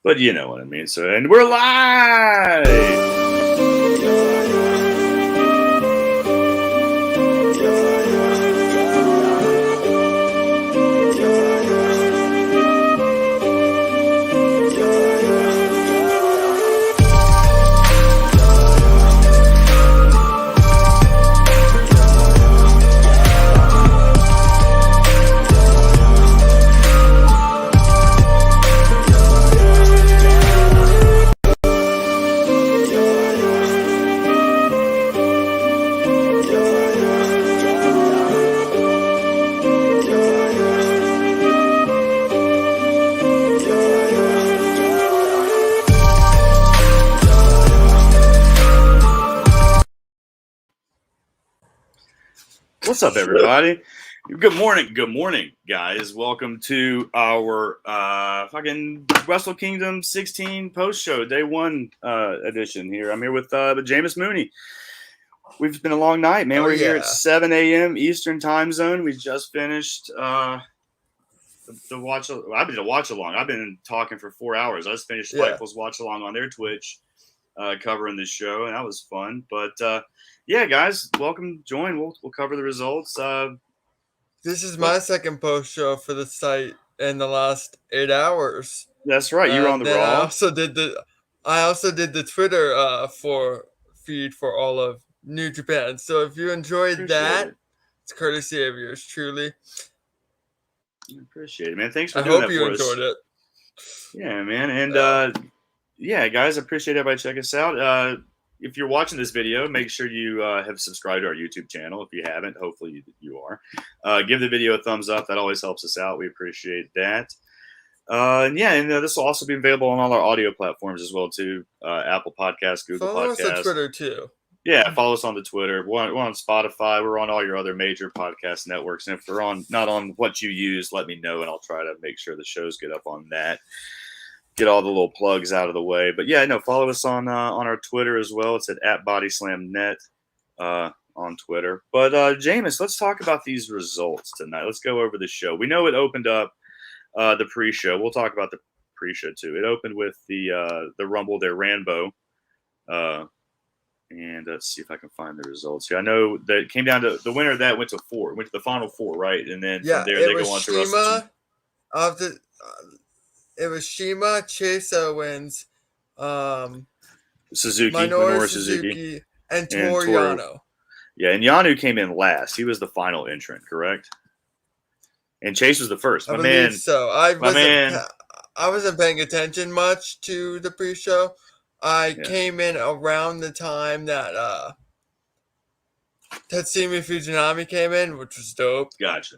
But you know what I mean. So, and we're live. What's up, everybody? Good morning, guys. Welcome to our fucking Wrestle Kingdom 16 post show, day one edition. Here, I'm here with Jameis Mooney. We've been a long night, man. We're here at 7 a.m. Eastern time zone. We just finished the watch. I've been a watch along. I've been talking for 4 hours. I just finished Spiteful's watch along on their Twitch, covering this show, and that was fun. But yeah, guys, welcome. Join. We'll cover the results. This is my second post show for the site in the last 8 hours. That's right. You were on the Raw. I also did the Twitter for feed for all of New Japan. So if you enjoyed that, it's courtesy of yours truly. I appreciate it, man. Thanks for doing that for us. I hope you enjoyed it. Yeah, man. And yeah, guys, I appreciate everybody checking us out. If you're watching this video, make sure you have subscribed to our YouTube channel. If you haven't, hopefully you are. Give the video a thumbs up. That always helps us out. We appreciate that. And this will also be available on all our audio platforms as well, too. Apple Podcasts, Google Podcasts. Follow us on Twitter, too. Yeah, follow us on the Twitter. We're on Spotify. We're on all your other major podcast networks. And if we're not on what you use, let me know, and I'll try to make sure the shows get up on that. Get all the little plugs out of the way. But yeah, no, follow us on our Twitter as well. It's at @BodySlamNet on Twitter. But Jameis, let's talk about these results tonight. Let's go over the show. We know it opened up the pre-show. We'll talk about the pre-show too. It opened with the Rumble there, Rambo. And let's see if I can find the results here. I know that it came down to the winner of that went to the final four, right? And then from there they go on to Wrestle. It was Shima, Chase Owens, Suzuki, Minoru Suzuki, and Toru Yano. Yeah, and Yano came in last. He was the final entrant, correct? And Chase was the first. I believe so. I wasn't paying attention much to the pre-show. I came in around the time that Tatsumi Fujinami came in, which was dope. Gotcha.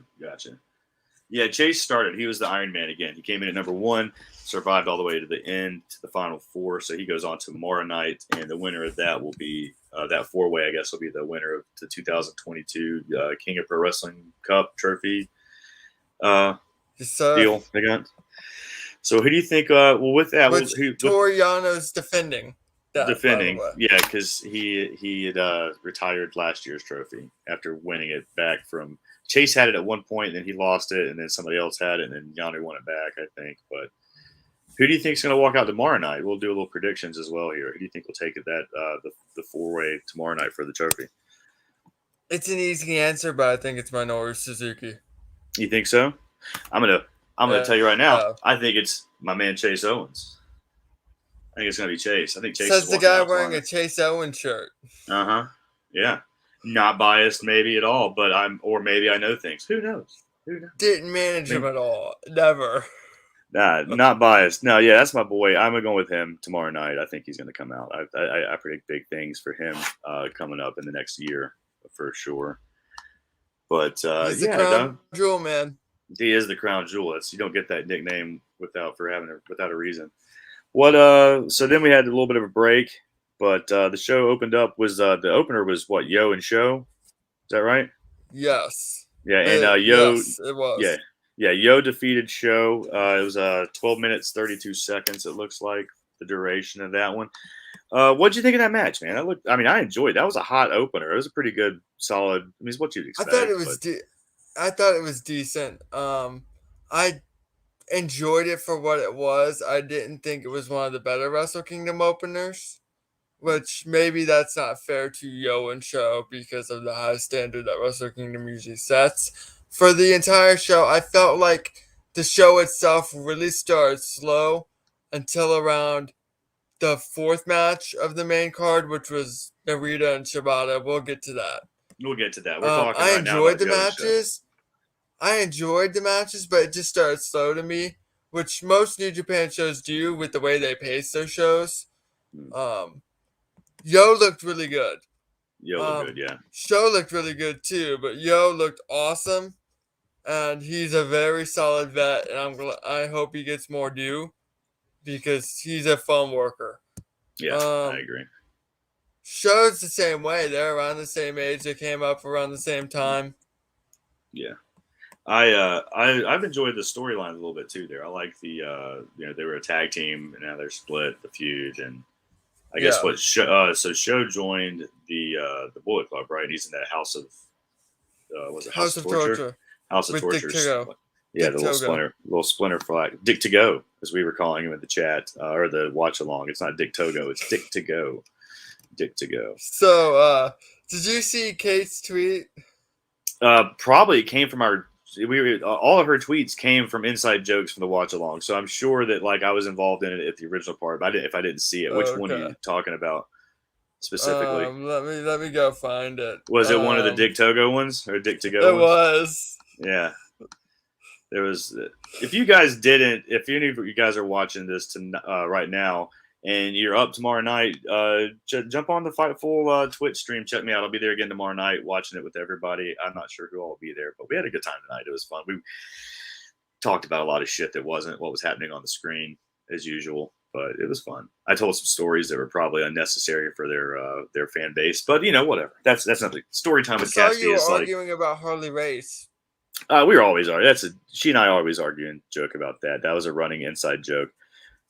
Yeah, Chase started. He was the Iron Man again. He came in at number 1, survived all the way to the end, to the final 4. So he goes on tomorrow night, and the winner of that will be that 4-way. I guess will be the winner of the 2022 King of Pro Wrestling Cup trophy deal they got. So who do you think? With that, Toru Yano's defending. Yeah, because he had retired last year's trophy after winning it back from. Chase had it at one point, and then he lost it, and then somebody else had it, and then Yano won it back, I think. But who do you think is going to walk out tomorrow night? We'll do a little predictions as well here. Who do you think will take it the 4-way tomorrow night for the trophy? It's an easy answer, but I think it's Minoru Suzuki. You think so? I'm gonna tell you right now. I think it's my man Chase Owens. I think it's gonna be Chase. I think Chase says the guy wearing a Chase Owens shirt. Yeah. Not biased, maybe at all, but maybe I know things. Who knows? Didn't manage him at all. Never. Nah, not biased. No, yeah, that's my boy. I'm going with him tomorrow night. I think he's going to come out. I predict big things for him coming up in the next year for sure. But he's the crown jewel, man. He is the crown jewel. You don't get that nickname without a reason. So then we had a little bit of a break. But the show opened up the opener was what, Yo and Show? Is that right? Yes. Yeah, and Yo. Yes, it was. Yeah. Yo defeated Show. It was 12 minutes 32 seconds. It looks like the duration of that one. What'd you think of that match, man? I enjoyed it. That was a hot opener. It was a pretty good, solid. I mean, it's what you'd expect. I thought it was decent. enjoyed it for what it was. I didn't think it was one of the better Wrestle Kingdom openers, which maybe that's not fair to Yo and Show because of the high standard that Wrestle Kingdom usually sets. For the entire show, I felt like the show itself really started slow until around the fourth match of the main card, which was Narita and Shibata. We'll get to that. We'll get to that. We're talking I right now enjoyed about the Yo and Show. matches. I enjoyed the matches, but it just started slow to me, which most New Japan shows do with the way they pace their shows. Yo looked really good. Yo looked good, yeah. Show looked really good too, but Yo looked awesome, and he's a very solid vet, and I hope he gets more due because he's a fun worker. Yeah, I agree. Show's the same way. They're around the same age. They came up around the same time. Yeah. I've enjoyed the storyline a little bit too there. I like the they were a tag team and now they're split, the feud, and I guess what Show joined the Bullet Club, right? He's in that House of was it House of Torture? House of Torture. Yeah, Dick the little splinter flag. Dick to go, as we were calling him in the chat or the watch along. It's not Dick Togo, it's Dick to go. Dick to go. So did you see Kate's tweet? Probably it came from all of her tweets came from inside jokes from the watch along. So I'm sure that I was involved in it at the original part, but if I didn't see it, which one are you talking about specifically? Let me go find it. Was it one of the Dick Togo ones or Dick to go? It was. Yeah. There was. If you guys didn't, if any of you guys are watching this right now and you're up tomorrow night, jump on the Fightful Twitch stream. Check me out. I'll be there again tomorrow night watching it with everybody. I'm not sure who all will be there, but we had a good time tonight. It was fun. We talked about a lot of shit that wasn't what was happening on the screen as usual, but it was fun. I told some stories that were probably unnecessary for their fan base, but whatever. That's nothing. Story time with Cassidy. You were arguing about Harley Race. We were always arguing. She and I always argue and joke about that. That was a running inside joke.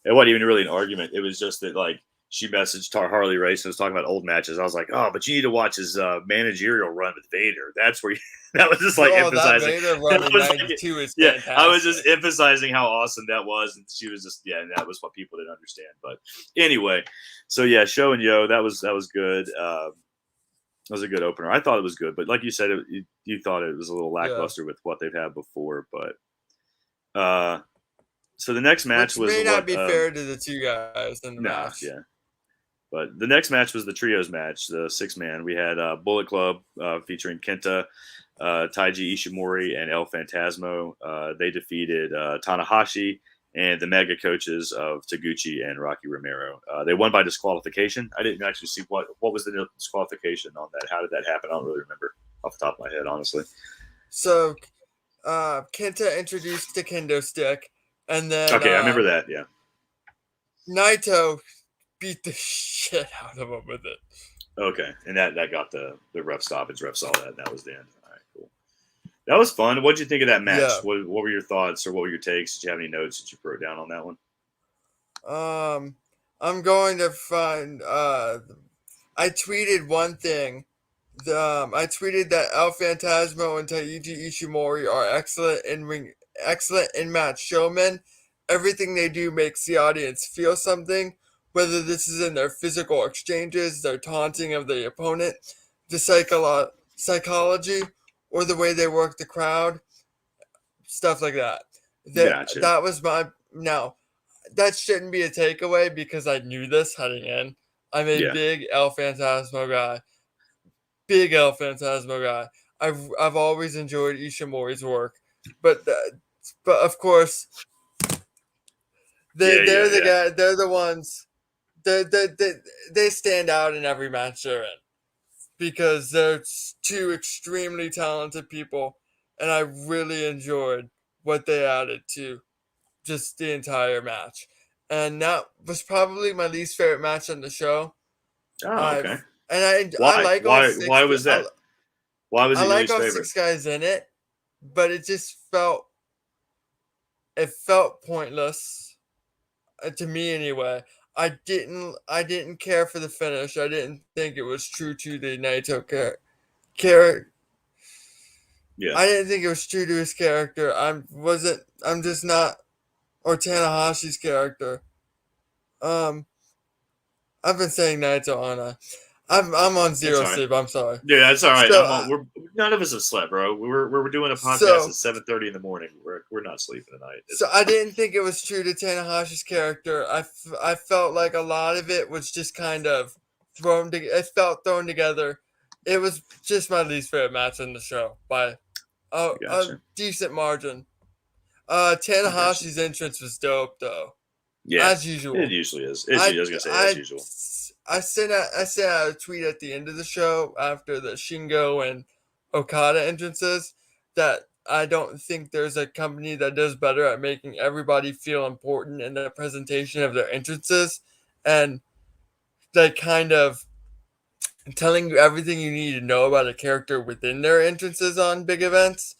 It wasn't even really an argument. It was just that she messaged Harley Race and was talking about old matches. I was like, oh, but you need to watch his managerial run with Vader. That's where that was just emphasizing. That Vader run in 92 is fantastic. I was just emphasizing how awesome that was, and she was just and that was what people didn't understand. But anyway, so yeah, Show and Yo, that was good. It was a good opener. I thought it was good, but like you said, you thought it was a little lackluster with what they've had before. But so the next match may not be fair to the two guys in the match. Yeah. But the next match was the trios match, the 6-man. We had Bullet Club featuring Kenta, Taiji Ishimori, and El Phantasmo. They defeated Tanahashi and the mega coaches of Taguchi and Rocky Romero. They won by disqualification. I didn't actually see what was the disqualification on that. How did that happen? I don't really remember off the top of my head, honestly. So Kenta introduced the kendo stick, and then I remember that. Yeah, Naito beat the shit out of him with it. Okay, and that got the ref stoppage. Ref saw that, and that was the end. All right, cool. That was fun. What did you think of that match? Yeah. What were your thoughts or what were your takes? Did you have any notes that you wrote down on that one? I'm going to find. I tweeted one thing. I tweeted that El Phantasmo and Taiji Ishimori are excellent in-match showmen. Everything they do makes the audience feel something, whether this is in their physical exchanges, their taunting of the opponent, the psychology, or the way they work the crowd, stuff like that. Gotcha. That was now, that shouldn't be a takeaway because I knew this heading in. I'm a big El Phantasmo guy. I've always enjoyed Ishimori's work, but of course, they're the ones. They stand out in every match they're in because they're two extremely talented people, and I really enjoyed what they added to just the entire match. And that was probably my least favorite match on the show. Oh, okay. I like all six. Why was that? Why was it your least favorite? I like all 6 guys in it, but it just felt pointless to me anyway. I didn't care for the finish. I didn't think it was true to the Naito character. Yeah. I didn't think it was true to his character. I'm just not or Tanahashi's character. Um, I've been saying Naito Ana. I'm on It's zero all right. sleep. I'm sorry. Dude, that's all right. So, I'm on. None of us have slept, bro. We're doing a podcast so, at 7:30 in the morning. We're not sleeping tonight. so I didn't think it was true to Tanahashi's character. I felt like a lot of it was just kind of thrown. It felt thrown together. It was just my least favorite match in the show by I a gotcha. decent margin. I gotcha. Tanahashi's entrance was dope though, Yeah, as it usual. usually is. I I was gonna say as I usual. I sent out a tweet at the end of the show after the Shingo and Okada entrances that I don't think there's a company that does better at making everybody feel important in the presentation of their entrances and like kind of telling you everything you need to know about a character within their entrances on big events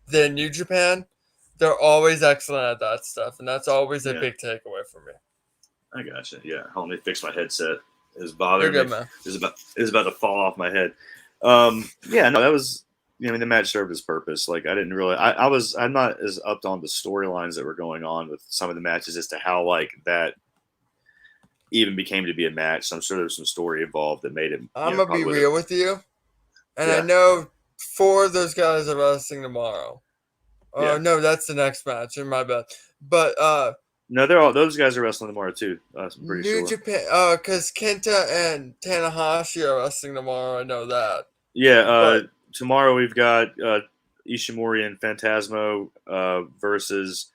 than New Japan. They're always excellent at that stuff, and that's always a Yeah, big takeaway for me. I gotcha. Yeah, help me fix my headset. It's You're bothering me. good, man. It's about to fall off my head. Yeah, no, that was. I mean, the match served its purpose. Like, I didn't really. I'm not as up on the storylines that were going on with some of the matches as to how like that even became to be a match. So I'm sure there's some story involved that made it. I'm gonna be Probably would have. real with you, and I Yeah, know four of those guys are wrestling tomorrow. yeah. No, that's the next match. In my bad, but No, they're all those guys are wrestling tomorrow too. I'm pretty New sure. Japan, because Kenta and Tanahashi are wrestling tomorrow. I know that, Yeah, but tomorrow we've got Ishimori and Phantasmo versus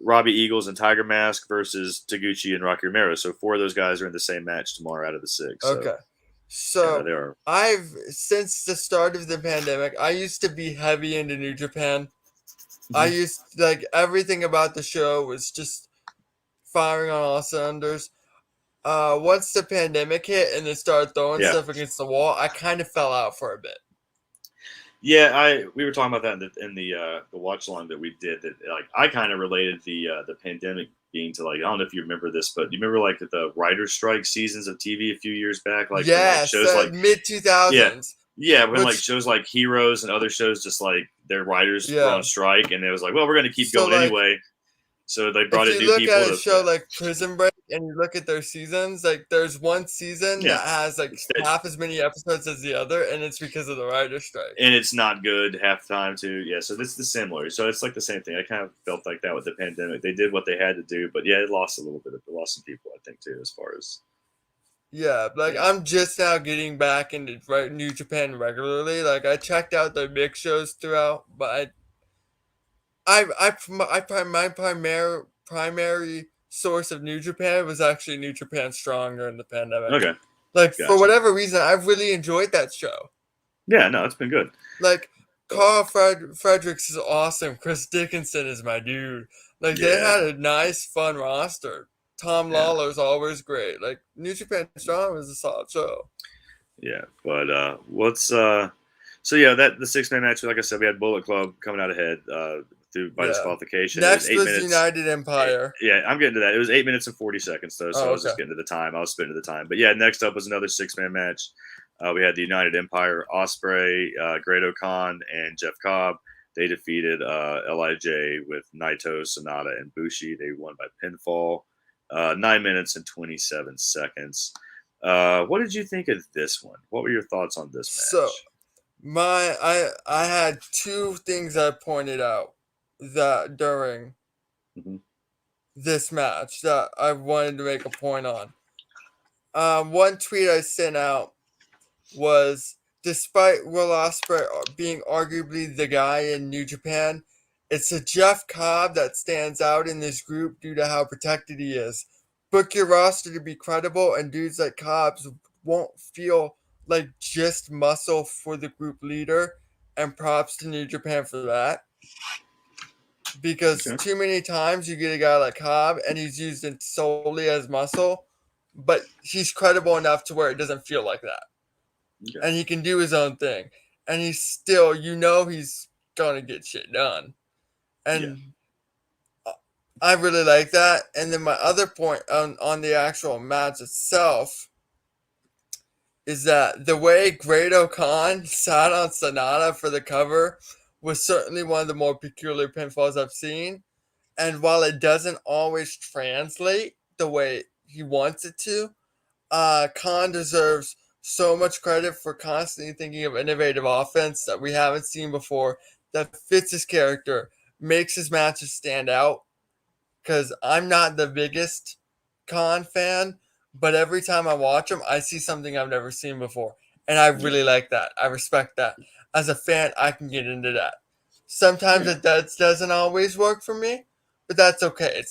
Robbie Eagles and Tiger Mask versus Taguchi and Rocky Romero. So four of those guys are in the same match tomorrow out of the six. So okay. yeah, So they are. I've since the start of the pandemic, I used to be heavy into New Japan. I Mhm. used like everything about the show was just firing on all cylinders. Once the pandemic hit and they started throwing Yeah, stuff against the wall, I kind of fell out for a bit. yeah. We were talking about that in the watch along that we did. That like I kind of related the pandemic being to like I don't know if you remember this, but do you remember like the writer's strike seasons of TV a few years back, like when like Yes, shows like mid two yeah. thousands. Yeah, when like Which shows like Heroes and other shows just like their writers were on yeah. strike and it was like, well, we're gonna keep So going like anyway. So they brought if in you new look people at a to show like Prison Break and you look at their seasons, like there's one season yeah. that has like Instead, half as many episodes as the other, and it's because of the writer's strike. and it's not good half the time too. Yeah, so this is similar. So it's like the same thing. I kind of felt like that with the pandemic. They did what they had to do, but yeah, it lost a little bit. It lost some people, I think, too, as far as Yeah, like yeah. I'm just now getting back into New Japan regularly. Like I checked out their big shows throughout, but my primary source of New Japan was actually New Japan Strong during the pandemic. Okay, Like for gotcha. whatever reason, I really enjoyed that show. Yeah, no, it's been good. Like But Fredericks is awesome. Chris Dickinson is my dude. Like they yeah, had a nice, fun roster. Tom yeah, Lawler's always great. Like New Japan Strong was a solid show. yeah. But what's so yeah, that the 6 man match. Like I said, we had Bullet Club coming out ahead through by Yeah. disqualification. It was Next eight was minutes. United Empire. Yeah, I'm getting to that. It was 8 minutes and 40 seconds though, so I Oh, was okay. just getting to the time. I was spitting to the time. But yeah, next up was another 6 man match. We had the United Empire, Osprey, Great Khan, and Jeff Cobb. They defeated Lij with Naito, Sonata, and Bushi. They won by pinfall, 9 minutes and 27 seconds. What did you think of this one? What were your thoughts on this So match? I had two things I pointed out that during Mm-hmm. this match that I wanted to make a point on. One tweet I sent out was despite Will Ospreay being arguably the guy in New Japan, it's a Jeff Cobb that stands out in this group due to how protected he is. Book your roster to be credible, and dudes like Cobbs won't feel like just muscle for the group leader. And props to New Japan for that. Because Okay. too many times you get a guy like Cobb and he's used it solely as muscle, but he's credible enough to where it doesn't feel like that. Okay. And he can do his own thing. And he's still, he's going to get shit done. And I really like that. And then my other point on the actual match itself is that the way Great Khan sat on Sonata for the cover was certainly one of the more peculiar pinfalls I've seen. And while it doesn't always translate the way he wants it to, Khan deserves so much credit for constantly thinking of innovative offense that we haven't seen before that fits his character, makes his matches stand out. Because I'm not the biggest Khan fan, but every time I watch him, I see something I've never seen before. And I really like that. I respect that. As a fan, I can get into that. Sometimes it doesn't always work for me, but that's okay.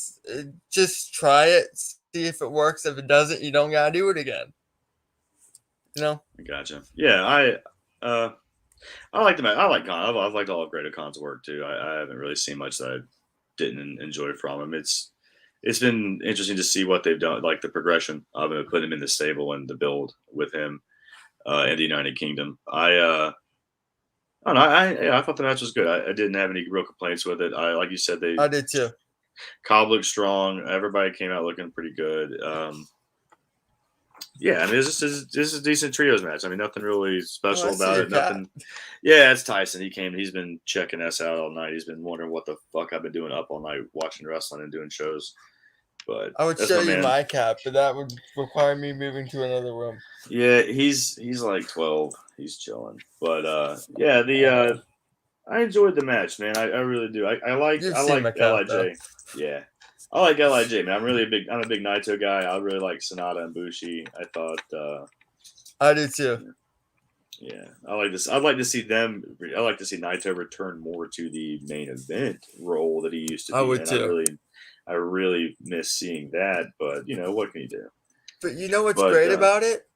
Just try it, see if it works. If it doesn't, you don't gotta do it again. You know? Gotcha. Yeah, I like the match. I like Khan. I've liked all of Great Khan's work too. I haven't really seen much that I didn't enjoy from him. It's been interesting to see what they've done, like the progression of him, put him in the stable and the build with him in the United Kingdom. I don't know. I thought the match was good. I didn't have any real complaints with it. Like you said, I did too. Cobb looked strong. Everybody came out looking pretty good. Yeah, I mean, this is a decent trios match. I mean, nothing really special about it. Nothing. Yeah, it's Tyson. He's been checking us out all night. He's been wondering what the fuck I've been doing up all night watching wrestling and doing shows. But I would show you my cap, but that would require me moving to another room. Yeah, he's like 12. He's chilling. But yeah, I enjoyed the match, man. I really do. I like LIJ. Yeah. I like LIJ, man. I'm a big Naito guy. I really like Sonata and Bushi. I thought I do too. Yeah. I like this. I'd like to see Naito return more to the main event role that he used to be. I would too. I really miss seeing that, but what can you do? But you know what's great about it?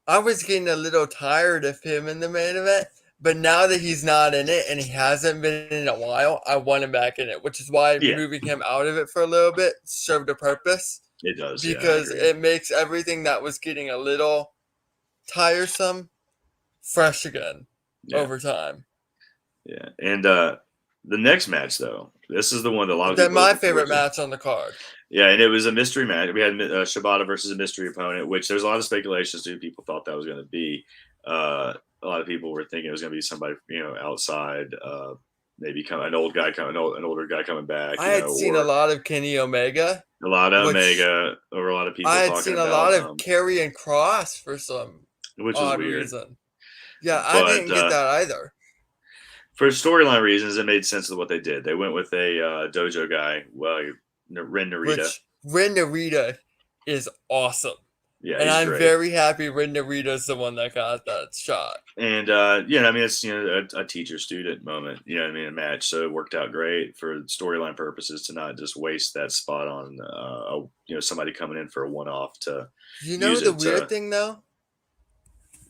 I was getting a little tired of him in the main event, but now that he's not in it and he hasn't been in a while, I want him back in it, which is why moving him out of it for a little bit served a purpose. It does. Because it makes everything that was getting a little tiresome fresh again over time. Yeah. And the next match, though, this is the one that a lot of people. My favorite match on the card. Yeah, and it was a mystery match. We had Shibata versus a mystery opponent, which there's a lot of speculations to people thought that was going to be. A lot of people were thinking it was going to be somebody, outside, maybe an older guy coming back. I had seen a lot of Kenny Omega. A lot of Omega, or a lot of people. I had seen a lot of Karrion Kross for some odd reason. Yeah, I didn't get that either. For storyline reasons, it made sense of what they did. They went with a dojo guy, Ren Narita. Ren Narita is awesome. Yeah, and I'm very happy Ren Narita's the one that got that shot. And I mean, it's a teacher-student moment. A match. So it worked out great for storyline purposes to not just waste that spot on somebody coming in for a one-off to. The weird thing though.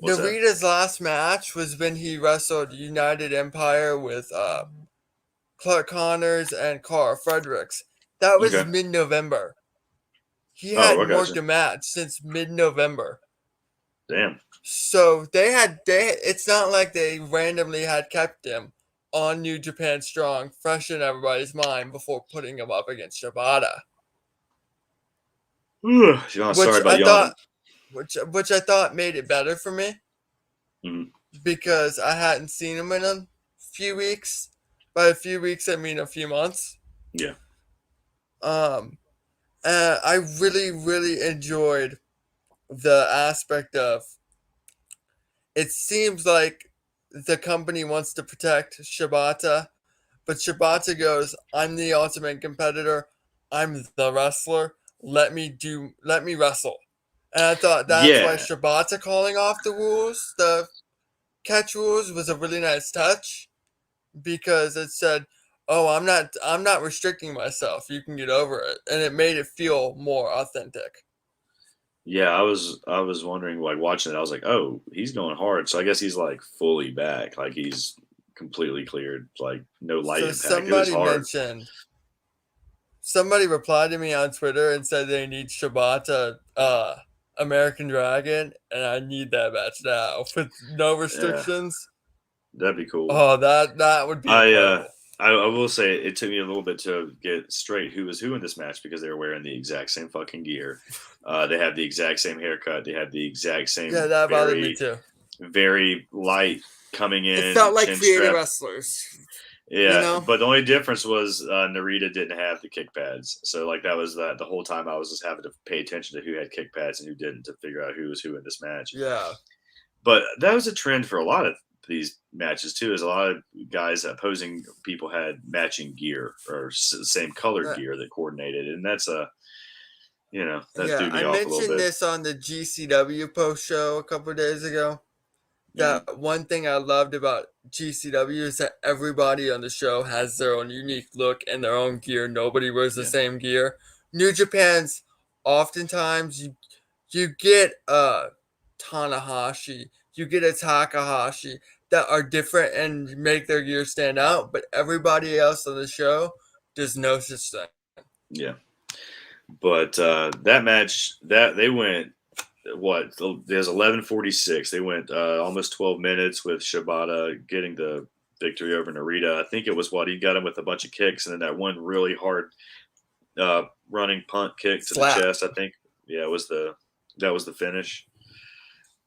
Narita's last match was when he wrestled United Empire with Clark Connors and Carl Fredericks. That was mid-November. He hadn't worked a match since mid-November. Damn. So it's not like they randomly had kept him on New Japan Strong, fresh in everybody's mind before putting him up against Shibata. Which I thought made it better for me. Mm-hmm. Because I hadn't seen him in a few weeks. By a few weeks, I mean a few months. Yeah. I really, really enjoyed the aspect of it seems like the company wants to protect Shibata, but Shibata goes, I'm the ultimate competitor. I'm the wrestler. Let me wrestle. And I thought that's why Shibata calling off the catch rules was a really nice touch, because it said, oh, I'm not restricting myself. You can get over it. And it made it feel more authentic. Yeah, I was wondering, like, watching it, I was like, oh, he's going hard. So I guess he's like fully back. Like he's completely cleared. Like no light impact. Somebody replied to me on Twitter and said they need Shibata American Dragon, and I need that match now with no restrictions. Yeah. That'd be cool. Oh, that would be incredible. I will say it took me a little bit to get straight who was who in this match, because they were wearing the exact same fucking gear. They had the exact same haircut. They had the exact same. Yeah, that bothered me too. Very light coming in. It felt like creative wrestlers. Yeah, but the only difference was Narita didn't have the kick pads. So like that was the whole time I was just having to pay attention to who had kick pads and who didn't to figure out who was who in this match. Yeah. But that was a trend for a lot of these matches too. Is a lot of guys opposing people had matching gear or same colored gear that coordinated, and that's that threw me I off a little mentioned bit. this on the GCW post show a couple of days ago. That one thing I loved about GCW is that everybody on the show has their own unique look and their own gear. Nobody wears the same gear. New Japan's oftentimes you get a Tanahashi, you get a Takahashi that are different and make their gear stand out, but everybody else on the show does no such thing. Yeah. But that match, that they went there's 11:46. They went almost 12 minutes with Shibata getting the victory over Narita. I think it was he got him with a bunch of kicks and then that one really hard running punt kick to the chest. I think that was the finish.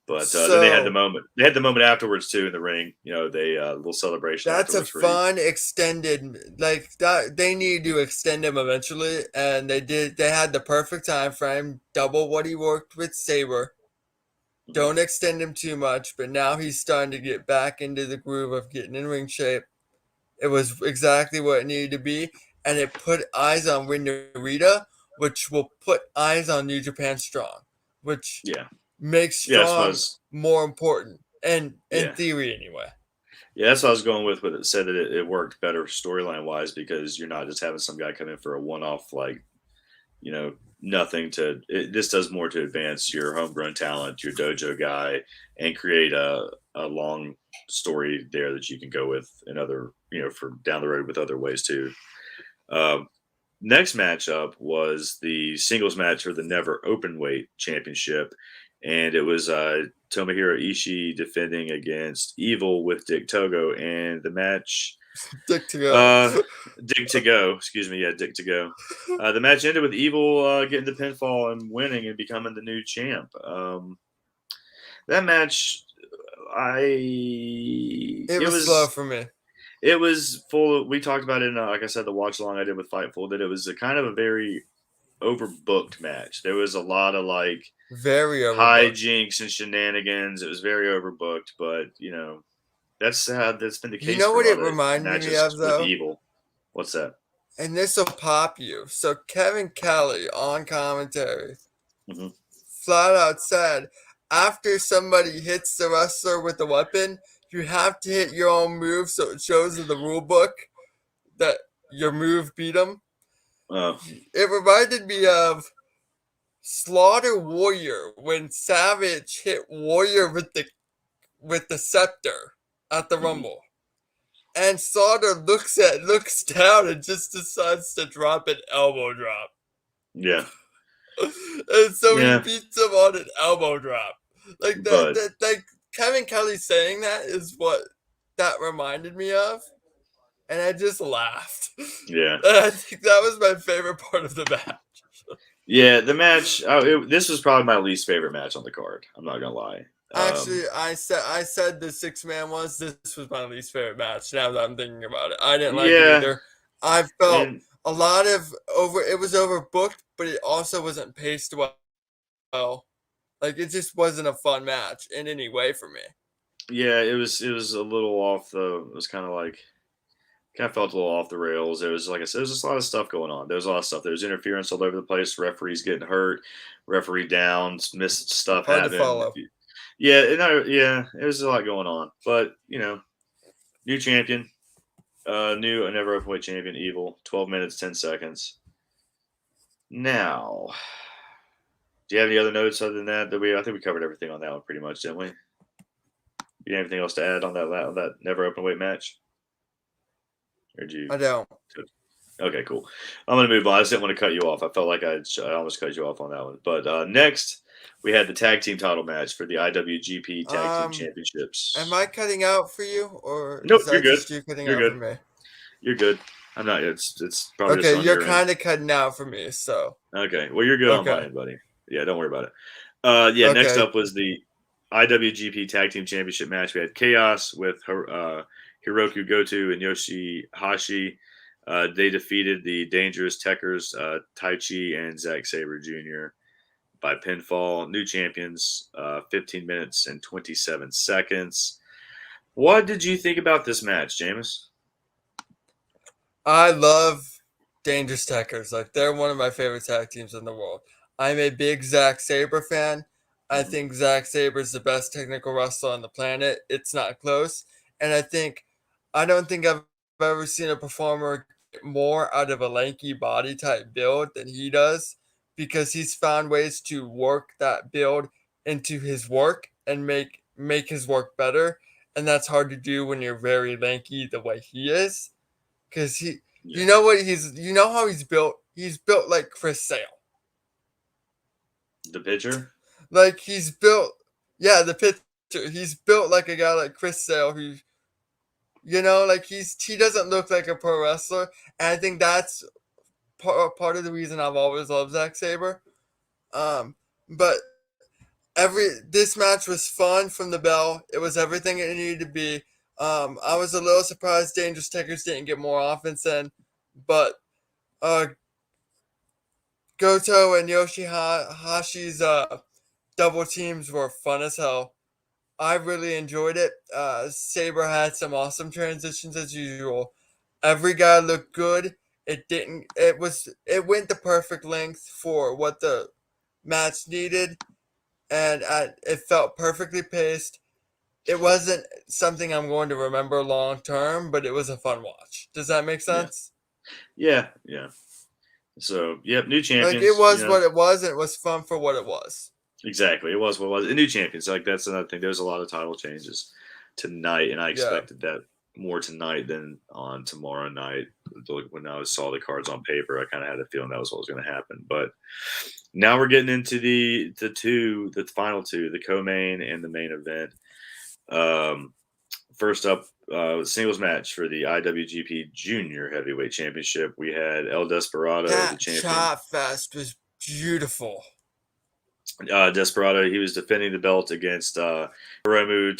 But then they had the moment. They had the moment afterwards too in the ring. They little celebration. That's a fun extended that. They needed to extend him eventually, and they did. They had the perfect time frame, double what he worked with Sabre. Don't extend him too much, but now he's starting to get back into the groove of getting in ring shape. It was exactly what it needed to be, and it put eyes on Narita, which will put eyes on New Japan Strong, which makes Strong more important, and in theory anyway. Yeah, that's what I was going with. But it said that it worked better storyline wise because you're not just having some guy come in for a one-off, nothing to. This does more to advance your homegrown talent, your dojo guy, and create a long story there that you can go with in other, for down the road with other ways too. Next matchup was the singles match for the Never Openweight Championship. And it was Tomohiro Ishii defending against Evil with Dick Togo. And the match... Dick to go. Dick to go. Excuse me. Yeah, Dick to go. The match ended with Evil getting the pinfall and winning and becoming the new champ. That match... It was slow for me. It was full of... We talked about it in, like I said, the watch-along I did with Fightful, that it was a kind of a very overbooked match. There was a lot of very hijinks and shenanigans. It was very overbooked, but that's been the case. You know what it reminded me of though? With Evil. What's that? And this will pop you. So Kevin Kelly on commentary flat out said, after somebody hits the wrestler with the weapon, you have to hit your own move so it shows in the rule book that your move beat them. It reminded me of Slaughter Warrior when Savage hit Warrior with the scepter at the Rumble. And Slaughter looks down and just decides to drop an elbow drop. Yeah. And so he beats him on an elbow drop. Like that Kevin Kelly saying that is what that reminded me of. And I just laughed. Yeah. And I think that was my favorite part of the match. Yeah, the match. This was probably my least favorite match on the card. I'm not gonna lie. Actually, I said the 6-man was. This was my least favorite match. Now that I'm thinking about it, I didn't like it either. I felt a lot of it was overbooked, but it also wasn't paced well. Like it just wasn't a fun match in any way for me. Yeah, it was a little off though. It was kind of felt a little off the rails. There was, like I said, there's just a lot of stuff going on. There's a lot of stuff. There's interference all over the place. Referees getting hurt, referee down, missed stuff Hard happening. to follow. Yeah, there's a lot going on. But new champion, new never openweight champion, Evil. 12 minutes, 10 seconds. Now, do you have any other notes other than that? I think we covered everything on that one pretty much, didn't we? You have anything else to add on that never openweight match? Or do you? I don't. Okay, cool. I'm going to move on. I just didn't want to cut you off. I felt like I almost cut you off on that one. But next, we had the tag team title match for the IWGP Tag Team Championships. Am I cutting out for you, or nope? Is that you're good. Just you cutting you're out good. For me? You're good. I'm not. It's probably okay. You're kind of cutting out for me, so okay. Well, you're good on my end, buddy. Yeah, don't worry about it. Yeah. Okay. Next up was the IWGP Tag Team Championship match. We had Chaos with Hiroku Goto and Yoshihashi. They defeated the Dangerous Techers, Taichi and Zack Sabre Jr. by pinfall. New champions, 15 minutes and 27 seconds. What did you think about this match, Jameis? I love Dangerous Techers. Like, they're one of my favorite tag teams in the world. I'm a big Zack Sabre fan. I Mhm. think Zack Sabre is the best technical wrestler on the planet. It's not close. And I don't think I've ever seen a performer get more out of a lanky body type build than he does, because he's found ways to work that build into his work and make his work better. And that's hard to do when you're very lanky the way he is. Because Yeah. you know how he's built? He's built like Chris Sale. The pitcher? Like, he's built, yeah, the pitcher. He's built like a guy like Chris Sale, who, like, he doesn't look like a pro wrestler. And I think that's part of the reason I've always loved Zack Sabre. But this match was fun from the bell. It was everything it needed to be. I was a little surprised Dangerous Techers didn't get more offense in, but Goto and Yoshihashi's double teams were fun as hell. I really enjoyed it. Sabre had some awesome transitions as usual. Every guy looked good. It didn't. It went the perfect length for what the match needed, and it felt perfectly paced. It wasn't something I'm going to remember long term, but it was a fun watch. Does that make Yeah. sense? Yeah. So, yep, new Like, champions. it was what it was, and it was fun for what it was. Exactly. It was what it was. And new champions. Like, that's another thing. There's a lot of title changes tonight, and I Yeah. expected that more tonight than on tomorrow night. When I saw the cards on paper, I kind of had a feeling that was what was going to happen. But now we're getting into the final two, the co-main and the main event. First up, singles match for the IWGP Junior Heavyweight Championship. We had El Desperado, the That champion. chop fest was beautiful. Desperado, he was defending the belt against Hiromu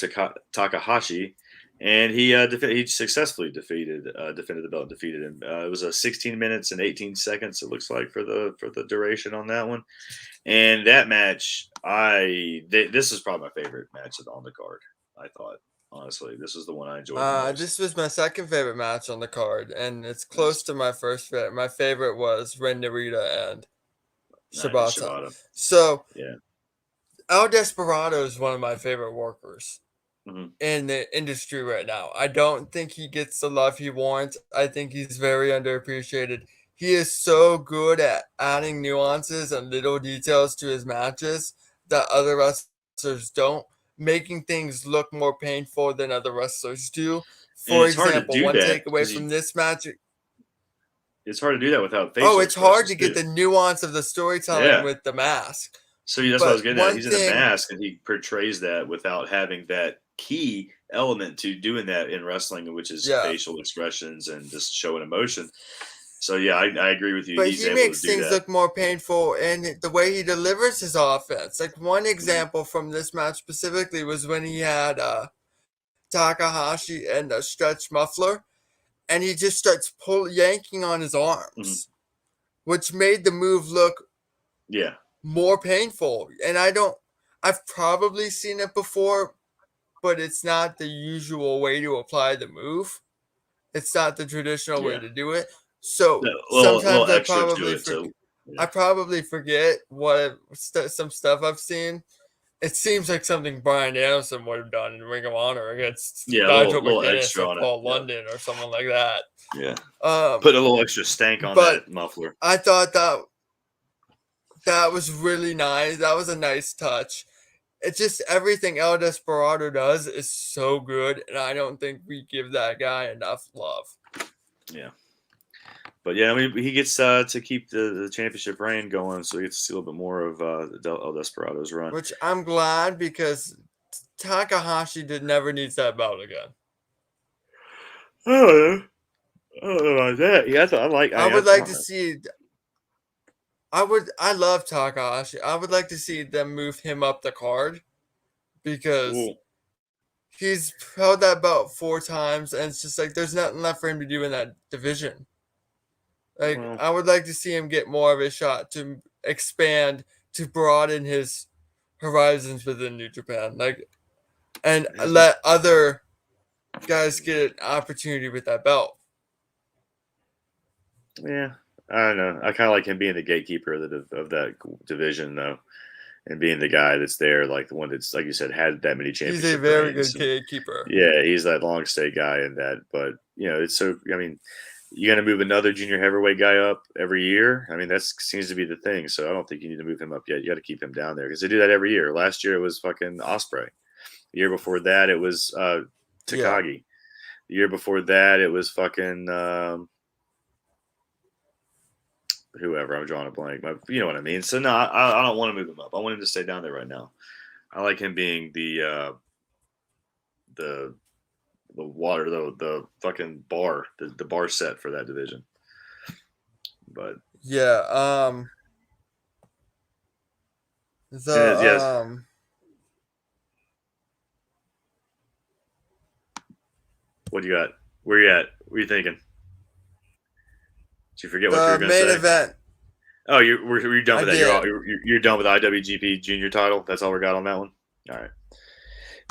Takahashi, and he successfully defended the belt and defeated him. It was a 16 minutes and 18 seconds. It looks like for the duration on that one. And that match, this is probably my favorite match on the card. I thought, honestly, this is the one I enjoyed the most. This was my second favorite match on the card, and it's close to my first favorite. My favorite was Ren Narita and Shibata. So, yeah, El Desperado is one of my favorite workers mm-hmm. in the industry right now. I don't think he gets the love he wants. I think he's very underappreciated. He is so good at adding nuances and little details to his matches that other wrestlers don't, making things look more painful than other wrestlers do. For example, one takeaway from this match. It's hard to do that without facial it's hard to too. get the nuance of the storytelling with the mask. So that's what I was getting at. He's in a mask, and he portrays that without having that key element to doing that in wrestling, which is facial expressions and just showing emotion. So yeah, I agree with you. But he makes things look more painful, and the way he delivers his offense. Like, one example from this match specifically was when he had Takahashi and a stretch muffler, and he just starts yanking on his arms, which made the move look more painful. And I've probably seen it before, but it's not the usual way to apply the move. It's not the traditional way to do it. So sometimes I probably forget some stuff I've seen. It seems like something Bryan Danielson would have done in Ring of Honor against Nigel McGuinness or Paul London or someone like that. Yeah. Put a little extra stank on that muffler. I thought that was really nice. That was a nice touch. It's just everything El Desperado does is so good, and I don't think we give that guy enough love. Yeah. But yeah, I mean, he gets to keep the championship reign going, so he gets to see a little bit more of El Desperado's run. Which I'm glad, because Takahashi never needs that belt again. I don't know about that. Yeah, I would like to see. I love Takahashi. I would like to see them move him up the card, because he's held that belt 4 times, and it's just like there's nothing left for him to do in that division. Like, Well, I would like to see him get more of a shot to expand, to broaden his horizons within New Japan, like, and his, let other guys get an opportunity with that belt. yeah, I don't know. I kind of like him being the gatekeeper of that division, though, and being the guy that's there, like the one that's, like you said, had that many He's a championship very reigns. good gatekeeper. Yeah, he's that long stay guy in that. But it's so. I mean, you got to move another junior heavyweight guy up every year. I mean, that seems to be the thing. So I don't think you need to move him up yet. You got to keep him down there because they do that every year. Last year it was fucking Osprey. The year before that it was Takagi. Yeah. The year before that it was fucking whoever. I'm drawing a blank, but you know what I mean. So no, I don't want to move him up. I want him to stay down there right now. I like him being the water, the fucking bar, the bar set for that division. But Yeah. yes. What do you got? Where you at? What are you thinking? Did you forget what you were going to say? Main event. Oh, you're done with I that. did. You're done with the IWGP Junior title. That's all we got on that one. All right.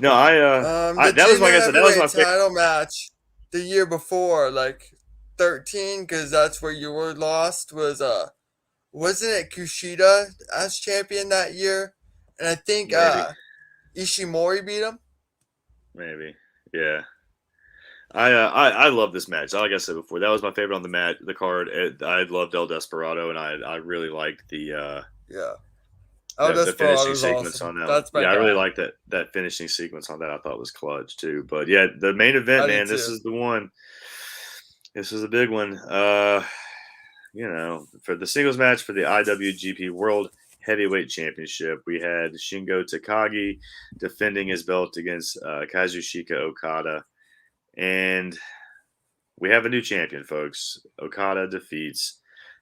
No, that was, like I said, that was my title match the year before, like 13, because that's where you were lost. Wasn't it Kushida as champion that year? And I think maybe Ishimori beat him. maybe, yeah. I love this match. Like I said before, that was my favorite on the card. I loved El Desperado, and I really liked the finishing sequence awesome. on that. That's one. Yeah, guy. I really liked that finishing sequence on that. I thought was clutch too. But yeah, the main event, man, this is the one. This is a big one. For the singles match for the IWGP World Heavyweight Championship, we had Shingo Takagi defending his belt against Kazuchika Okada. And we have a new champion, folks. Okada defeats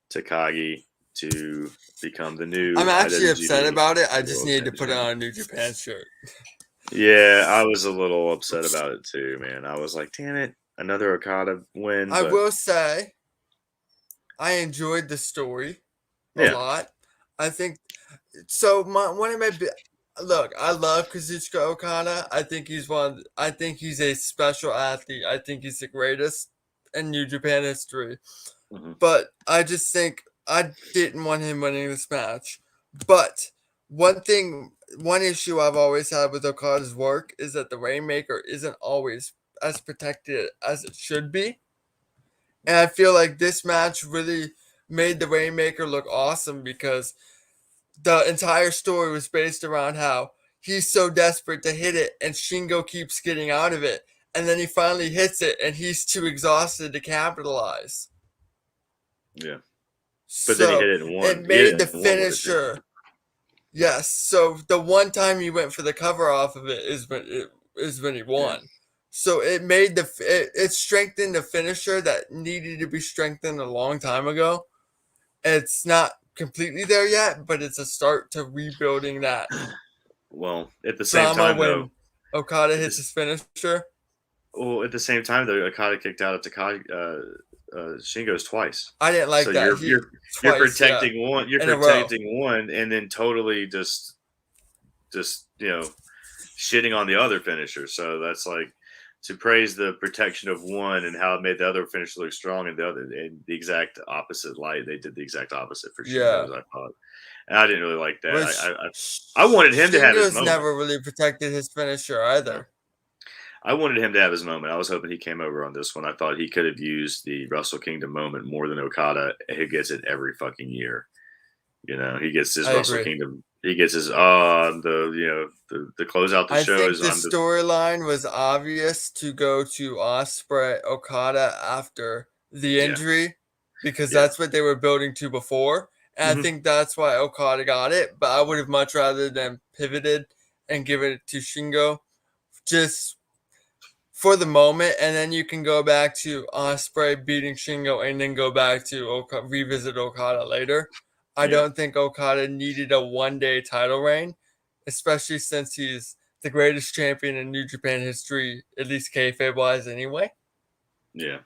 Takagi to become the new. I'm actually upset about it. I just World needed to put it Champion. on a New Japan shirt. Yeah, I was a little upset about it too, man. I was like, damn it, another Okada win. I will say, I enjoyed the story a lot. I think so. Look, I love Kazuchika Okada. I think he's a special athlete. I think he's the greatest in New Japan history. Mm-hmm. But I just think I didn't want him winning this match. But one issue I've always had with Okada's work is that the Rainmaker isn't always as protected as it should be. And I feel like this match really made the Rainmaker look awesome because the entire story was based around how he's so desperate to hit it and Shingo keeps getting out of it. And then he finally hits it and he's too exhausted to capitalize. Yeah. But then he hit it in one. It made the finisher. Yes. So the one time he went for the cover off of it is when he won. Yeah. So it made it strengthened the finisher that needed to be strengthened a long time ago. It's not completely there yet, but it's a start to rebuilding that. Well, at the same time, though, Okada hits his finisher. Well, at the same time, though, Okada kicked out of Takagi, Shingo's twice. I didn't like that. You're protecting one. You're protecting one, and then totally just shitting on the other finisher. So that's like to praise the protection of one and how it made the other finisher look strong, and the other in the exact opposite light. They did the exact opposite for Shingo's. I thought, and I didn't really like that. I wanted him to have his moment. Never really protected his finisher either. I wanted him to have his moment. I was hoping he came over on this one. I thought he could have used the Wrestle Kingdom moment more than Okada, who gets it every fucking year. He gets his Wrestle Kingdom. He gets his the close out the show. I think the storyline was obvious to go to Ospreay Okada after the injury because that's what they were building to before. And I think that's why Okada got it. But I would have much rather than pivoted and given it to Shingo just for the moment. And then you can go back to Ospreay beating Shingo and then go back to revisit Okada later. I don't think Okada needed a one-day title reign, especially since he's the greatest champion in New Japan history, at least kayfabe wise, anyway. Yeah.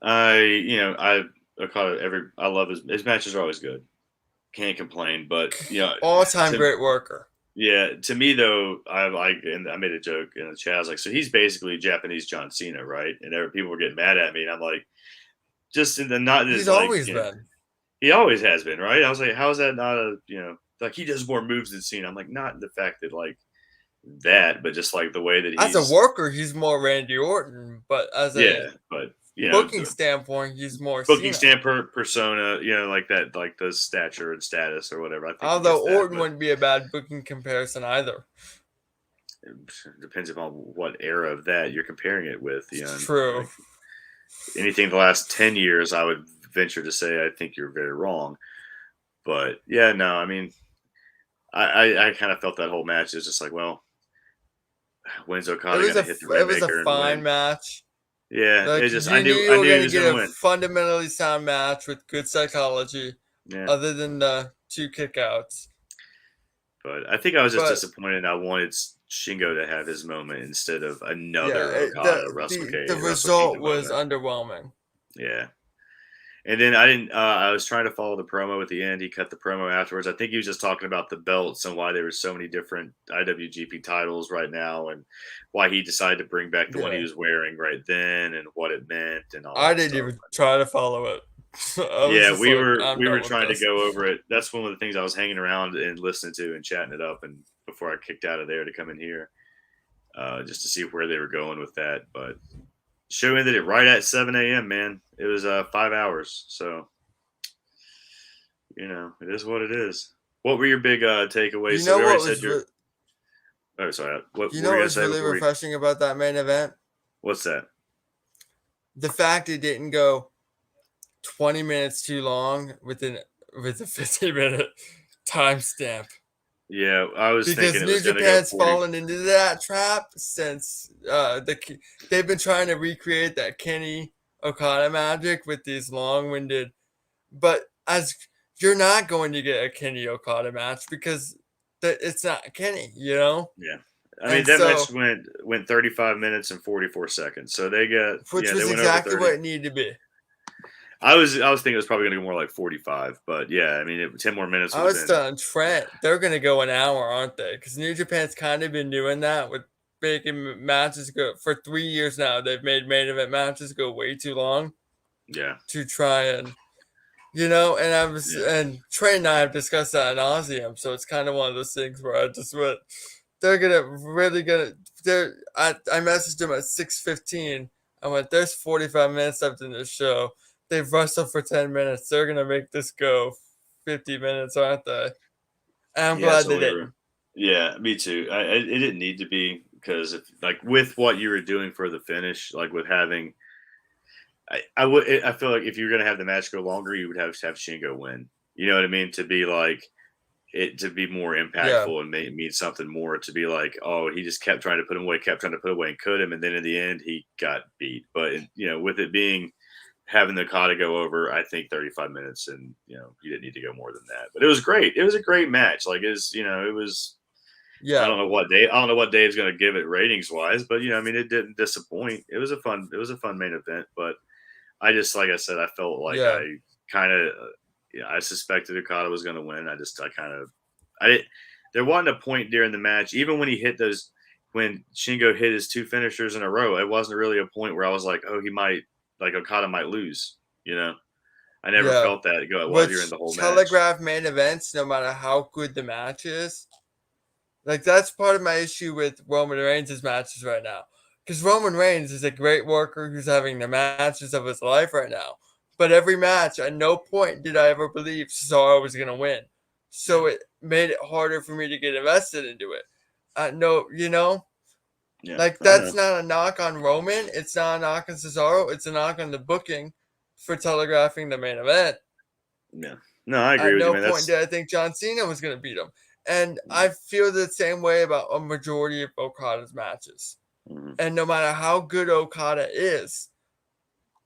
I call it I love his matches are always good. Can't complain, but All-time great worker. Yeah, to me though, and I made a joke in the chat. I was like, so he's basically Japanese John Cena, right? And people were getting mad at me, and I'm like, just in the not He's just like always been. he always has been, right? I was like, how is that not like he does more moves than Cena? I'm like, not the fact that like that, but just like the way that As a worker, he's more Randy Orton, but as a but booking standpoint, he's more booking Cena. persona, like that, like the stature and status or whatever. I think Although Orton wouldn't be a bad booking comparison either. It depends upon what era of that you're comparing it with. True. Like anything the last 10 years, I would venture to say I think you're very wrong. But yeah, no, I mean, I kind of felt that whole match is just like, well, when's Okada going to hit the Rainmaker? It was a fine match. Yeah, like, it's just I knew you were going to get a win. fundamentally sound match with good psychology, Yeah. other than the 2 kickouts. But I think I was just disappointed. I wanted Shingo to have his moment instead of another Okada The result was underwhelming. Yeah. And then I was trying to follow the promo at the end. He cut the promo afterwards. I think he was just talking about the belts and why there were so many different IWGP titles right now and why he decided to bring back the one he was wearing right then and what it meant and all. I didn't even try to follow it. We were trying to go over it. That's one of the things I was hanging around and listening to and chatting it up and before I kicked out of there to come in here just to see where they were going with that. But show ended it right at 7 a.m., man. It was 5 hours. So, it is what it is. What were your big takeaways? You know what was sorry. What you know what was really refreshing about that main event? What's that? The fact it didn't go 20 minutes too long with a 15-minute timestamp. Yeah, I was because thinking New Japan's fallen into that trap since they've been trying to recreate that Kenny Okada magic with these long-winded. But as you're not going to get a Kenny Okada match because it's not Kenny, Yeah. I mean, that match went 35 minutes and 44 seconds. So they got which was exactly what it needed to be. I was thinking it was probably going to go more like 45, but yeah, I mean, 10 more minutes. I was telling Trent they're going to go an hour, aren't they? Because New Japan's kind of been doing that with making matches go for 3 years now. They've made main event matches go way too long. Yeah. To try and, and Trent and I have discussed that ad nauseum. So it's kind of one of those things where I just went, I messaged him at 6:15. I went, there's 45 minutes left in this show. They've wrestled for 10 minutes. They're going to make this go 50 minutes, aren't they? And I'm glad they didn't. Yeah, me too. It didn't need to be because with what you were doing for the finish, like with having, I feel like if you're going to have the match go longer, you would have to have Shingo win. You know what I mean? To be like, it to be more impactful and mean something more, to be like, oh, he just kept trying to put him away, and could him. And then in the end, he got beat. But, with it being, having the Okada go over, I think 35 minutes, and you didn't need to go more than that. But it was great. It was a great match. Like it was. Yeah. I don't know what Dave's going to give it ratings wise, but it didn't disappoint. It was a fun main event. But I just, like I said, I felt like I kind of, I suspected Okada was going to win. There wasn't a point during the match, even when he hit those, when Shingo hit his 2 finishers in a row, it wasn't really a point where I was like, oh, he might. Like Okada might lose, I never felt that while you're in the whole telegraph main events, no matter how good the match is. Like that's part of my issue with Roman Reigns' matches right now. Because Roman Reigns is a great worker who's having the matches of his life right now. But every match, at no point did I ever believe Cesaro was going to win. So it made it harder for me to get invested into it. Yeah, like that's not a knock on Roman. It's not a knock on Cesaro. It's a knock on the booking for telegraphing the main event. Yeah, no, I agree with you. At no point did I think John Cena was going to beat him, and I feel the same way about a majority of Okada's matches. Mm-hmm. And no matter how good Okada is,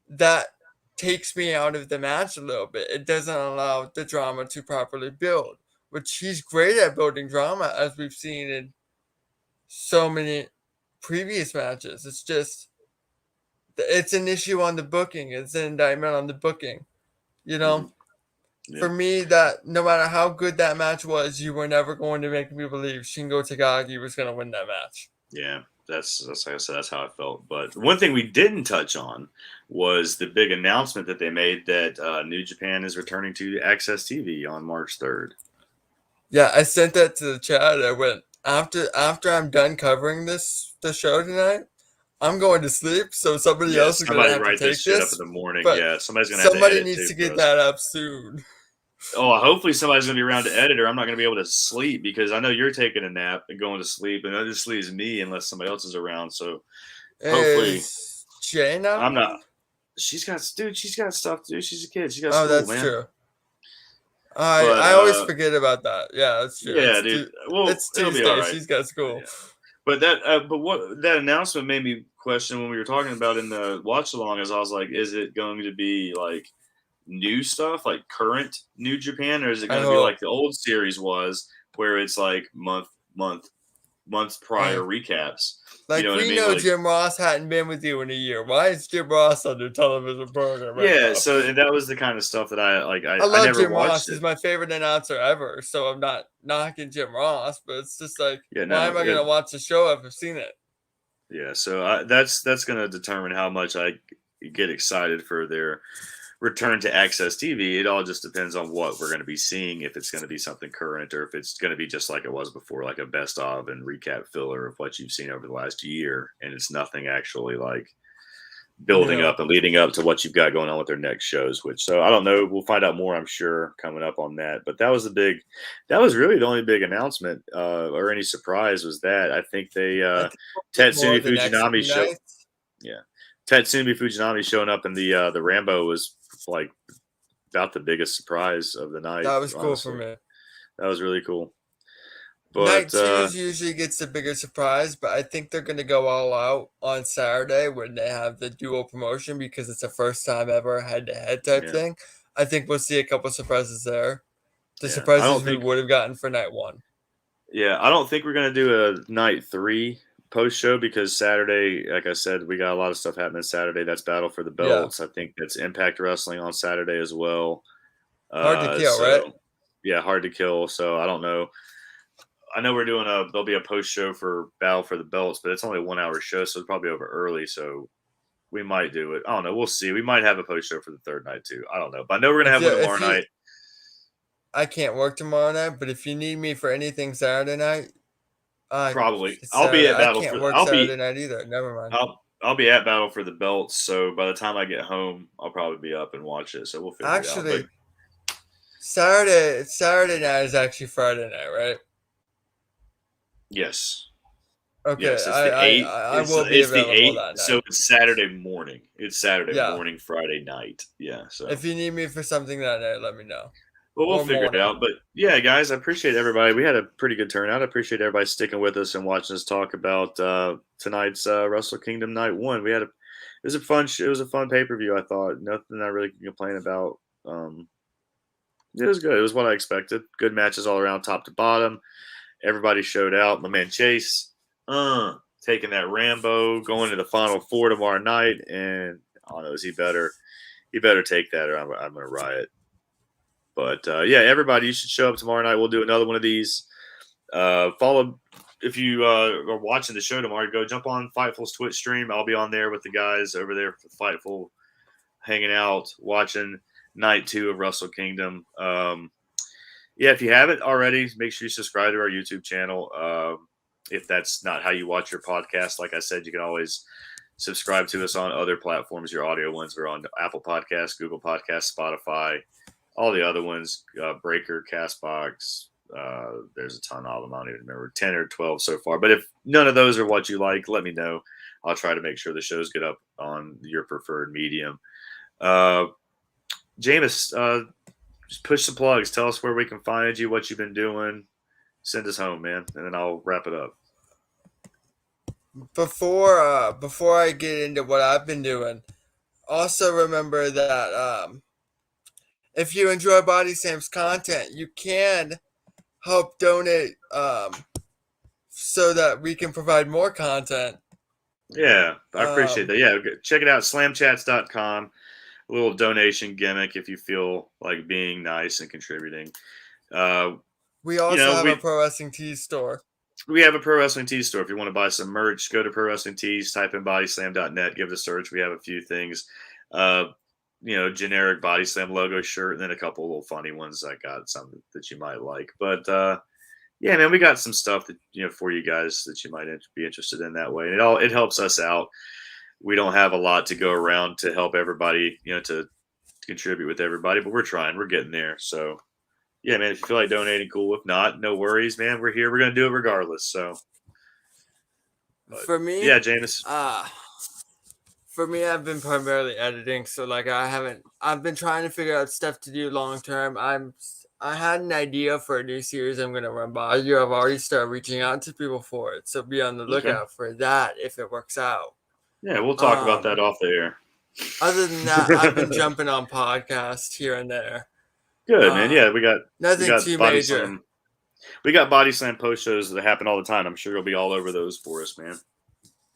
that takes me out of the match a little bit. It doesn't allow the drama to properly build, which he's great at building drama, as we've seen in so many previous matches. It's just it's an issue on the booking. It's an indictment on the booking. You know, Yeah. for me, that no matter how good that match was, you were never going to make me believe Shingo Takagi was going to win that match. Yeah, that's like I said, that's how I felt. But one thing we didn't touch on was the big announcement that they made that New Japan is returning to Access TV on March 3rd. Yeah, I sent that to the chat. I went after I'm done covering the show tonight. I'm going to sleep, so somebody Yeah, else is going to somebody have to write this take shit up in this. the morning. But Yeah, somebody's gonna have to somebody edit needs too to for get us. that up soon. Oh, hopefully somebody's gonna be around to edit, or I'm not gonna be able to sleep because I know you're taking a nap and going to sleep, and that just leaves me unless somebody else is around. So hopefully, Is Jay not I'm not. around? She's got stuff to do. She's a kid. She got Oh, school, that's man. true. I But I always forget about that. Yeah, that's true. yeah, dude. Well, It's it'll be all Tuesday. right. She's got school. Yeah. But what that announcement made me question when we were talking about in the watch along is I was like, is it going to be like new stuff, like current New Japan, or is it I going to be hope. like the old series was, where it's like months prior Hey, recaps? You like know what I we mean? know Like, Jim Ross hadn't been with you in a year. Why is Jim Ross on the television program right yeah. now? So and that was the kind of stuff that I like. I I love never Jim watched Ross. it. He's my favorite announcer ever. So I'm not knocking Jim Ross, but it's just like, Yeah, why no, am I going to watch the show if I've seen it? yeah. So that's going to determine how much I get excited for their return to Access TV. It all just depends on what we're going to be seeing, if it's going to be something current or if it's going to be just like it was before, like a best of and recap filler of what you've seen over the last year. And it's nothing actually like building No. up and leading up to what you've got going on with their next shows, which, so I don't know. We'll find out more, I'm sure, coming up on that. But that was really the only big announcement or any surprise was that. I think they, I think more Tatsumi the next Fujinami few show. nights. Yeah. Tatsumi Fujinami showing up in the Rambo was like about the biggest surprise of the night. That was cool for Honestly, me. that was really cool. Night But twos usually gets the bigger surprise, but I think they're going to go all out on Saturday when they have the dual promotion because it's a first time ever head to head type yeah, thing. I think we'll see a couple surprises there. The yeah, I surprises don't we think. would have gotten for night one. Yeah, I don't think we're gonna do a night 3 post show because Saturday, like I said, we got a lot of stuff happening Saturday. That's Battle for the Yeah. Belts. I think that's Impact Wrestling on Saturday as well. Hard to kill, right? So yeah, hard to kill. So I don't know. I know we're doing there'll be a post show for Battle for the Belts, but it's only a 1 hour show, so it's probably over early. So we might do it. I don't know. We'll see. We might have a post show for the third night too. I don't know, but I know we're gonna If have you, one tomorrow if you, night. I can't work tomorrow night, but if you need me for anything Saturday night, Probably. it's I'll be Saturday. at I Battle can't for. work Saturday night either. Never mind. I'll be at Battle for the Belts. So by the time I get home, I'll probably be up and watch it. So we'll figure it out. But Actually, Saturday night is actually Friday night, right? yes, Okay, yes, it's I the I eighth. I I It's will be it's the available eighth. that So night. it's Saturday morning. It's Saturday Yeah. morning, Friday night. Yeah. So If you need me for something that night, let me know. well, we'll Or figure it morning. out. But yeah, guys, I appreciate everybody. We had a pretty good turnout. I appreciate everybody sticking with us and watching us talk about tonight's Wrestle Kingdom Night 1. It was a fun it was a fun pay per view. I thought nothing I really can complain about. It was good. It was what I expected. Good matches all around, top to bottom. Everybody showed out. My man Chase, taking that Rambo, going to the Final Four tomorrow night, and I don't know, he better take that, or I'm gonna riot. But yeah, everybody, you should show up tomorrow night. We'll do another one of these. Follow if you are watching the show tomorrow. Go jump on Fightful's Twitch stream. I'll be on there with the guys over there for Fightful, hanging out, watching night 2 of Wrestle Kingdom. Yeah, if you haven't already, make sure you subscribe to our YouTube channel. If that's not how you watch your podcast, like I said, you can always subscribe to us on other platforms. Your audio ones are on Apple Podcasts, Google Podcasts, Spotify, all the other ones, Breaker, Castbox. There's a ton of them. I don't even remember, 10 or 12 so far. But if none of those are what you like, let me know. I'll try to make sure the shows get up on your preferred medium. Jameis, just push the plugs. Tell us where we can find you, what you've been doing. Send us home, man, and then I'll wrap it up. Before I get into what I've been doing, also remember that if you enjoy Body Sam's content, you can help donate so that we can provide more content. Yeah, I appreciate that. Yeah, check it out, slamchats.com. A little donation gimmick if you feel like being nice and contributing. We also have a Pro Wrestling Tees store. We have a Pro Wrestling Tees store. If you want to buy some merch, go to Pro Wrestling Tees, type in bodyslam.net, give it a search. We have a few things. Generic Body Slam logo shirt, and then a couple little funny ones. I got some that you might like. But yeah, man, we got some stuff that for you guys that you might be interested in that way. And it helps us out. We don't have a lot to go around to help everybody, to contribute with everybody, but we're trying. We're getting there. So yeah, man, if you feel like donating, cool. If not, no worries, man. We're here. We're gonna do it regardless. So for me, yeah, Jameis. For me, I've been primarily editing, so like I've been trying to figure out stuff to do long term. I had an idea for a new series I'm gonna run by you. I've already started reaching out to people for it, so be on the lookout for that if it works out. Yeah, we'll talk about that off the air. Other than that, I've been jumping on podcasts here and there. Good, man. Yeah, we got too Body major. Slam. We got Body Slam post shows that happen all the time. I'm sure you'll be all over those for us, man.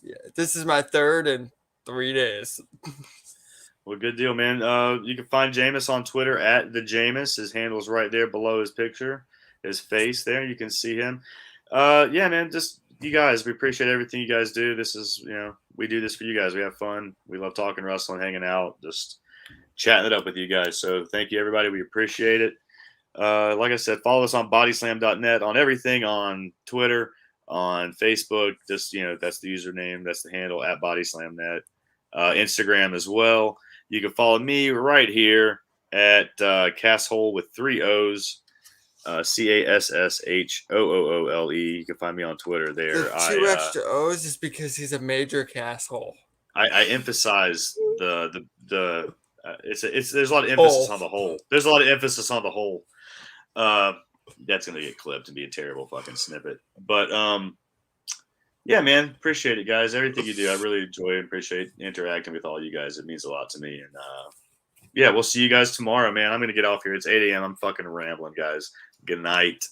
Yeah, this is my third in 3 days. Well, good deal, man. You can find Jameis on Twitter at the Jameis. His handle's right there below his picture, his face there. You can see him. Yeah, man. Just you guys, we appreciate everything you guys do. This is, we do this for you guys. We have fun. We love talking wrestling, hanging out, just chatting it up with you guys. So thank you, everybody. We appreciate it. Like I said, follow us on bodyslam.net on everything, on Twitter, on Facebook. Just, that's the username. That's the handle at bodyslamnet. Instagram as well. You can follow me right here at Casshole with 3 O's. CASSHOOOLE. You can find me on Twitter there. The 2 extra O's is because he's a major casshole. I emphasize there's a lot of emphasis on the whole. There's a lot of emphasis on the whole. That's gonna get clipped and be a terrible fucking snippet. But yeah, man, appreciate it, guys. Everything you do, I really enjoy and appreciate interacting with all you guys. It means a lot to me. And yeah, we'll see you guys tomorrow, man. I'm gonna get off here. It's 8 a.m. I'm fucking rambling, guys. Good night.